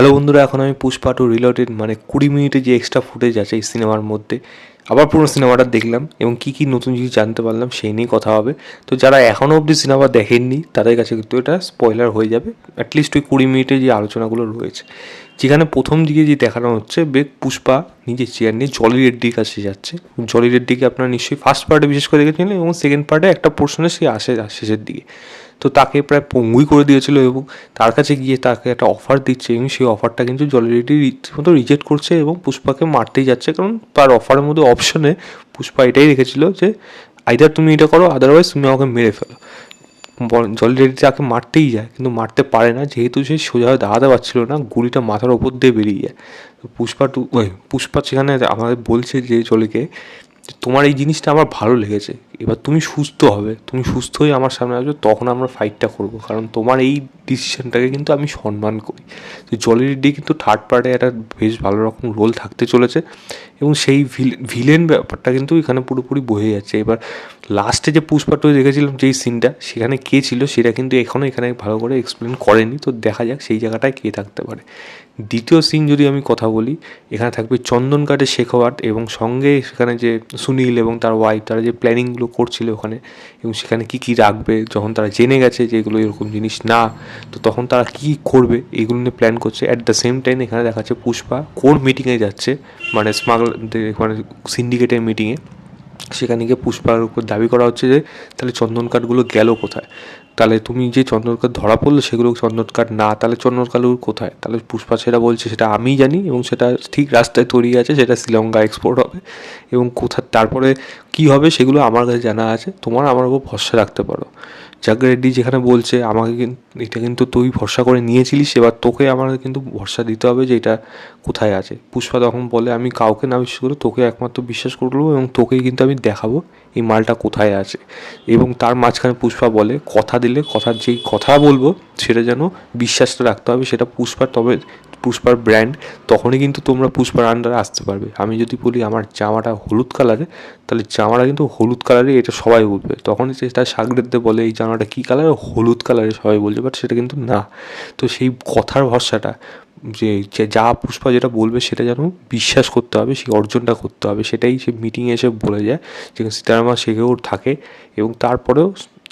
Hello বন্ধুরা, এখন আমি পুষ্পা টু রিলোডেড মানে 20 মিনিটের যে এক্সট্রা ফুটেজ আছে এই সিনেমার মধ্যে আবার পুরো সিনেমাটা দেখলাম এবং কী কী নতুন জিনিস জানতে পারলাম সেই নিয়ে কথা হবে। তো যারা এখনও অবধি সিনেমা দেখেননি তাদের কাছে কিন্তু এটা স্পয়লার হয়ে যাবে, অ্যাটলিস্ট ওই 20 মিনিটের যে আলোচনাগুলো রয়েছে। যেখানে প্রথম দিকে যে দেখানো হচ্ছে পুষ্পা নিজের চেয়ার নিয়ে জলি রেড্ডির কাছে যাচ্ছে। জলি রেড্ডিকে আপনারা নিশ্চয়ই ফার্স্ট পার্টে বিশেষ করে দেখেছিলেন এবং সেকেন্ড পার্টে একটা পোর্শনে সে আসে শেষের দিকে। তো তাকে প্রায় পঙ্গুই করে দিয়েছিল এবং তার কাছে গিয়ে তাকে একটা অফার দিচ্ছে এবং সেই অফারটা কিন্তু জলি রেড্ডি রীতিমতো রিজেক্ট করছে এবং পুষ্পাকে মারতেই যাচ্ছে, কারণ তার অফারের মধ্যে অপশনে পুষ্পা এটাই রেখেছিল যে আইদার তুমি এটা করো, আদারওয়াইজ তুমি আমাকে মেরে ফেলো। জলি রেড্ডি তাকে মারতেই যায় কিন্তু মারতে পারে না, যেহেতু সে সোজাভাবে দাঁড়াতে পারছিল না, গুলিটা মাথার ওপর দিয়ে বেরিয়ে যায়। তো পুষ্পা সেখানে আমাদের বলছে যে জলিকে, তোমার এই জিনিসটা আমার ভালো লেগেছে, এবার তুমি সুস্থ হবে, তুমি সুস্থ হয়ে আমার সামনে আসবে, তখন আমরা ফাইটটা করবো, কারণ তোমার এই ডিসিশনটাকে কিন্তু আমি সম্মান করি। তো জলি রেড্ডি কিন্তু থার্ড পার্টে একটা বেশ ভালো রকম রোল থাকতে চলেছে এবং সেই ভিলেন ব্যাপারটা কিন্তু এখানে পুরোপুরি বয়ে যাচ্ছে। এবার লাস্টে যে পুষ্পাটা দেখেছিলাম যেই সিনটা, সেখানে কে ছিল সেটা কিন্তু এখনও এখানে ভালো করে এক্সপ্লেন করেনি, তো দেখা যাক সেই জায়গাটায় কে থাকতে পারে। দ্বিতীয় সিন যদি আমি কথা বলি, এখানে থাকবে চন্দন কাঠের শেখাওয়াত এবং সঙ্গে সেখানে যে সুনীল এবং তার ওয়াইফ তারা যে প্ল্যানিংগুলো করছিল ওখানে, এবং সেখানে কী কী রাখবে যখন তারা জেনে গেছে যে এগুলো এরকম জিনিস না, তো তখন তারা কী করবে এগুলো নিয়ে প্ল্যান করছে। অ্যাট দ্য সেম টাইম এখানে দেখাচ্ছে পুষ্পা কোর মিটিংয়ে যাচ্ছে, মানে মানে সিন্ডিকেটের মিটিংয়ে। সেখানে গিয়ে পুষ্পার উপর দাবি করা হচ্ছে যে তাহলে চন্দন কাঠগুলো গেল কোথায়, তাহলে তুমি যে চন্দন কাঠ ধরা পড়লো সেগুলো চন্দন কাঠ না, তাহলে চন্দন কাঠগুলো কোথায়? তাহলে পুষ্পা সেটা বলছে সেটা আমিই জানি এবং সেটা ঠিক রাস্তায় তৈরি আছে, সেটা শ্রীলঙ্কা এক্সপোর্ট হবে এবং কোথায় তারপরে কী হবে সেগুলো আমার কাছে জানা আছে, তোমার আমার উপর ভরসা রাখতে পারো। জাগা রেড্ডি যেখানে বলছে আমাকে কিন্তু এটা কিন্তু তুই ভরসা করে নিয়েছিলিস, এবার তোকে আমার কিন্তু ভরসা দিতে হবে যে এটা কোথায় আছে। পুষ্পা তখন বলে আমি কাউকে না বিশ্বাস করে তোকে একমাত্র বিশ্বাস করবো এবং তোকেই কিন্তু আমি দেখাবো এই মালটা কোথায় আছে। এবং তার মাঝখানে পুষ্পা বলে কথা দিলে কথার যেই কথা বলবো সেটা যেন বিশ্বাসটা রাখতে হবে, সেটা পুষ্পার, তবে পুষ্পার ব্র্যান্ড, তখনই কিন্তু তোমরা পুষ্পার আন্ডারে আসতে পারবে। আমি যদি বলি আমার জামাটা হলুদ কালারে, তাহলে জামাটা কিন্তু হলুদ কালারে, এটা সবাই বলবে। তখনই সে তার সাগরেদদের বলে এই জামাটা কী কালার, হলুদ কালারে, সবাই বলছে, বাট সেটা কিন্তু না। তো সেই কথার ভরসাটা, যে যা পুষ্পা যেটা বলবে সেটা যেন বিশ্বাস করতে হবে, সেই অর্জনটা করতে হবে, সেটাই সে মিটিংয়ে এসে বলে যায়। যেখানে সীতারামা সেখানেও থাকে এবং তারপরেও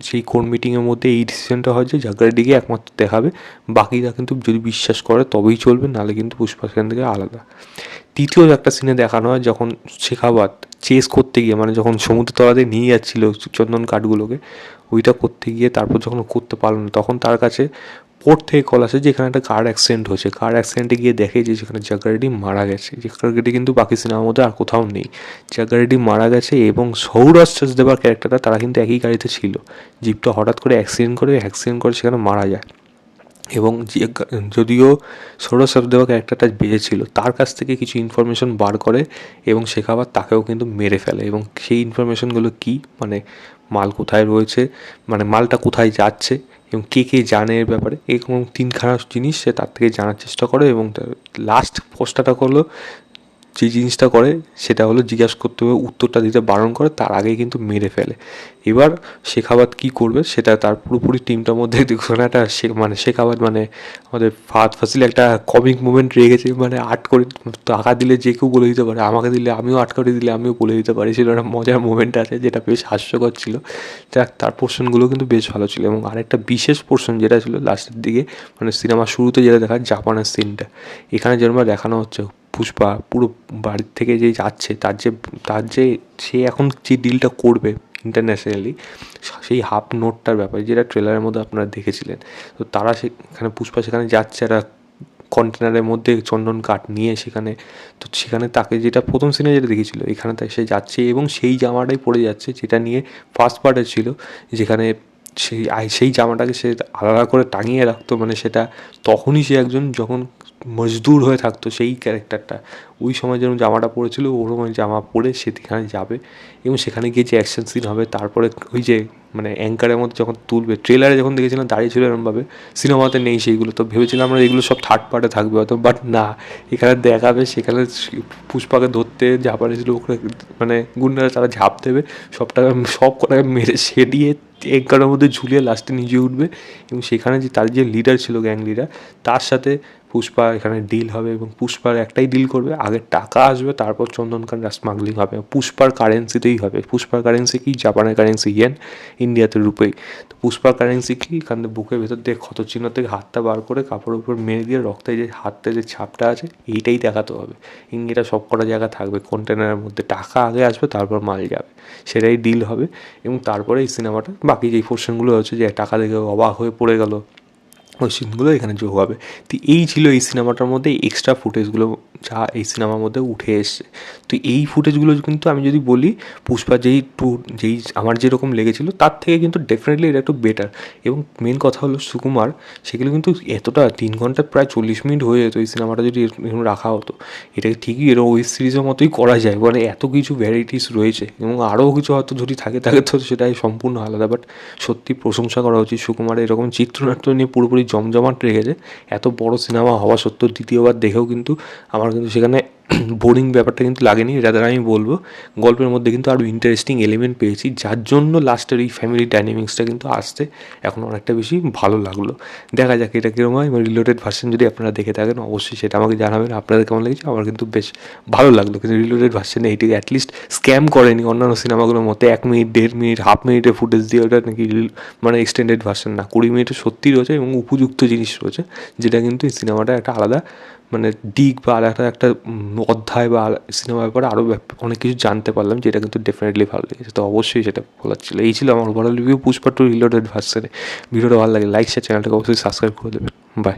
সেই কোর মিটিংয়ের মধ্যে এই ডিসিশনটা হয় যে জাগরেডিকে একমাত্র দেখাবে, বাকিরা কিন্তু যদি বিশ্বাস করে তবেই চলবে, নাহলে কিন্তু পুষ্পা সেখান থেকে আলাদা। তৃতীয় একটা সিনে দেখানো হয় যখন শেখাওয়াত চেস করতে গিয়ে, মানে যখন সমুদ্র তলাতে নিয়ে যাচ্ছিল চন্দন কাঠগুলোকে, ওইটা করতে গিয়ে তারপর যখন করতে পারলো না, তখন তার কাছে পোর্ট থেকে কল আসে যে এখানে একটা কার অ্যাক্সিডেন্ট হয়েছে। কার অ্যাক্সিডেন্টে গিয়ে দেখে যে সেখানে জাগরেডি মারা গেছে। জাগরেডি কিন্তু বাকি সিনেমার মধ্যে আর কোথাও নেই। জাগরেডি মারা গেছে এবং সৌরভ দেবার ক্যারেক্টারটা, তারা কিন্তু একই গাড়িতে ছিল। জিপটা হঠাৎ করে অ্যাক্সিডেন্ট করে সেখানে মারা যায় এবং যদিও সৌরভ দেওয়া ক্যারেক্টারটা বেঁচেছিল, তার কাছ থেকে কিছু ইনফরমেশন বার করে এবং শেখাবার তাকেও কিন্তু মেরে ফেলে। এবং সেই ইনফরমেশনগুলো কী, মানে মাল কোথায় রয়েছে, মানে মালটা কোথায় যাচ্ছে এবং কে কে জানে এর ব্যাপারে, এরকম তিনখানা জিনিস সে তার থেকে জানার চেষ্টা করে। এবং লাস্ট পোস্টটা করলো, যে জিনিসটা করে সেটা হলো জিজ্ঞাসা করতে হবে, উত্তরটা দিতে বারণ করে, তার আগেই কিন্তু মেরে ফেলে। এবার শেখাবাত কী করবে সেটা তার পুরোপুরি টিমটার মধ্যে দেখুন একটা মানে শেখাবাত মানে আমাদের ফাহাদ ফাসিল একটা কমিক মুভমেন্ট রেখেছে, মানে আর্ট করে টাকা দিলে যে কেউ বলে দিতে পারে, আমাকে দিলে আমিও আর্ট করে দিলে আমিও বলে দিতে পারি, সেটা একটা মজার মুভমেন্ট আছে যেটা বেশ হাস্যকর ছিল। তার পোর্শনগুলো কিন্তু বেশ ভালো ছিল। এবং আরেকটা বিশেষ পোর্শন যেটা ছিল লাস্টের দিকে, মানে সিনেমার শুরুতে যেটা দেখা জাপানের সিনটা, এখানে যেরকম দেখানো হচ্ছে পুষ্পা পুরো বাড়ির থেকে যে যাচ্ছে, তার যে সে এখন যে ডিলটা করবে ইন্টারন্যাশনালি, সেই হাফ নোটটার ব্যাপারে যেটা ট্রেলারের মধ্যে আপনারা দেখেছিলেন। তো তারা সেখানে পুষ্পা সেখানে যাচ্ছে একটা কন্টেনারের মধ্যে চন্দন কাঠ নিয়ে সেখানে, তো সেখানে তাকে যেটা প্রথম সিনে যেটা দেখেছিল, এখানে তাই সে যাচ্ছে এবং সেই জামাটাই পরে যাচ্ছে যেটা নিয়ে ফার্স্ট পার্টে ছিল, যেখানে সেই জামাটাকে সে আলাদা করে টাঙিয়ে রাখতো, মানে সেটা তখনই সে একজন যখন মজদুর হয়ে থাকতো সেই ক্যারেক্টারটা, ওই সময় যেরকম জামাটা পরেছিল ওরকম জামা পরে সে সেখানে যাবে এবং সেখানে গিয়ে যে অ্যাকশন সিন হবে, তারপরে ওই যে মানে অ্যাঙ্কারের মধ্যে যখন তুলবে, ট্রেলারে যখন দেখেছিলাম দাঁড়িয়ে ছিল এরকমভাবে, সিনেমাতে নেই সেইগুলো, তো ভেবেছিলাম আমরা এগুলো সব থার্ড পার্টে থাকবে হয়তো, বাট না, এখানে দেখাবে সেখানে পুষ্পাকে ধরতে ঝাঁপারে ছিল ওখানে, মানে গুন্ডারা তারা ঝাঁপ দেবে, সব কটাকে মেরে সেডিয়ে অ্যাঙ্কারের মধ্যে ঝুলিয়ে লাস্টে নিজে উঠবে এবং সেখানে যে তার যে লিডার ছিল গ্যাং লিডার, তার সাথে পুষ্পা এখানে ডিল হবে এবং পুষ্পার একটাই ডিল করবে, আগে টাকা আসবে তারপর চন্দনকানরা স্মাগলিং হবে, পুষ্পার কারেন্সিতেই হবে। পুষ্পার কারেন্সি কি? জাপানের কারেন্সি ইয়েন, ইন্ডিয়াতে রুপেই। তো পুষ্পার কারেন্সি কি? এখানে বুকের ভেতর দিয়ে ক্ষতচিহ্ন থেকে হাতটা বার করে কাপড়ের উপর মেরে দিয়ে রক্তে যে হাতটা যে ছাপটা আছে এইটাই দেখাতে হবে। ইন্ডিয়াটা সব কটা জায়গা থাকবে কন্টেনারের মধ্যে, টাকা আগে আসবে তারপর মাল যাবে, সেটাই ডিল হবে। এবং তারপরে এই সিনেমাটা বাকি যেই পোর্শনগুলো হচ্ছে যে টাকা দেখে অবাক হয়ে পড়ে গেল, ওই সিনগুলো এখানে যোগ হবে। তো এই ছিল এই সিনেমাটার মধ্যে এক্সট্রা ফুটেজগুলো যা এই সিনেমার মধ্যে উঠে এসছে। তো এই ফুটেজগুলো কিন্তু আমি যদি বলি পুষ্পা যেই আমার যেরকম লেগেছিলো তার থেকে কিন্তু ডেফিনেটলি এটা একটু বেটার। এবং মেন কথা হলো সুকুমার, সেগুলো কিন্তু এতটা 3 ঘন্টা প্রায় 40 মিনিট হয়ে যেত এই সিনেমাটা যদি এরকম রাখা হতো। এটাকে ঠিকই এরকম ওয়েব সিরিজের মতোই করা যায়, মানে এত কিছু ভ্যারাইটিস রয়েছে এবং আরও কিছু হয়তো যদি থাকে তাকে তো সেটাই সম্পূর্ণ আলাদা। বাট সত্যি প্রশংসা করা উচিত সুকুমারের, এরকম চিত্রনাট্য নিয়ে পুরোপুরি জমজমাট রেখেছে। এত বড় সিনেমা হওয়া সত্ত্বেও দ্বিতীয়বার দেখেও কিন্তু আমার কিন্তু সেখানে বোরিং ব্যাপারটা কিন্তু লাগেনি। রাদার আমি বলবো গল্পের মধ্যে কিন্তু আরও ইন্টারেস্টিং এলিমেন্ট পেয়েছি, যার জন্য লাস্টের এই ফ্যামিলি ডাইনামিক্সটা কিন্তু আসতে এখন অনেকটা বেশি ভালো লাগলো। দেখা যাক এটা কীরকম হয়। এবং রিলোটেড ভার্সন যদি আপনারা দেখে থাকেন অবশ্যই সেটা আমাকে জানাবেন আপনাদের কেমন লেগেছে। আমার কিন্তু বেশ ভালো লাগলো, কিন্তু রিলোটেড ভার্সনে এটিকে অ্যাটলিস্ট স্ক্যাম করেনি অন্যান্য সিনেমাগুলোর মধ্যে 1 মিনিট 1.5 মিনিট হাফ মিনিটের ফুটেজ দিয়ে ওটা নাকি মানে এক্সটেন্ডেড ভার্সন না, 20 মিনিটের সত্যি রয়েছে এবং উপযুক্ত জিনিস রয়েছে, যেটা কিন্তু এই সিনেমাটা একটা আলাদা মানে দিক বা আলাদা একটা অধ্যায় বা সিনেমার ব্যাপারে আরও অনেক কিছু জানতে পারলাম, যেটা কিন্তু ডেফিনেটলি ভালো লেগেছে। তো অবশ্যই সেটা বলার ছিল। এই ছিল আমার ওভারঅল রিভিউ পুষ্পা টু রিলোটেড ভার্সনে। ভিডিওটা ভালো লাগে লাইক শেয়ার, চ্যানেলটাকে অবশ্যই সাবস্ক্রাইব করে দেবেন। বাই।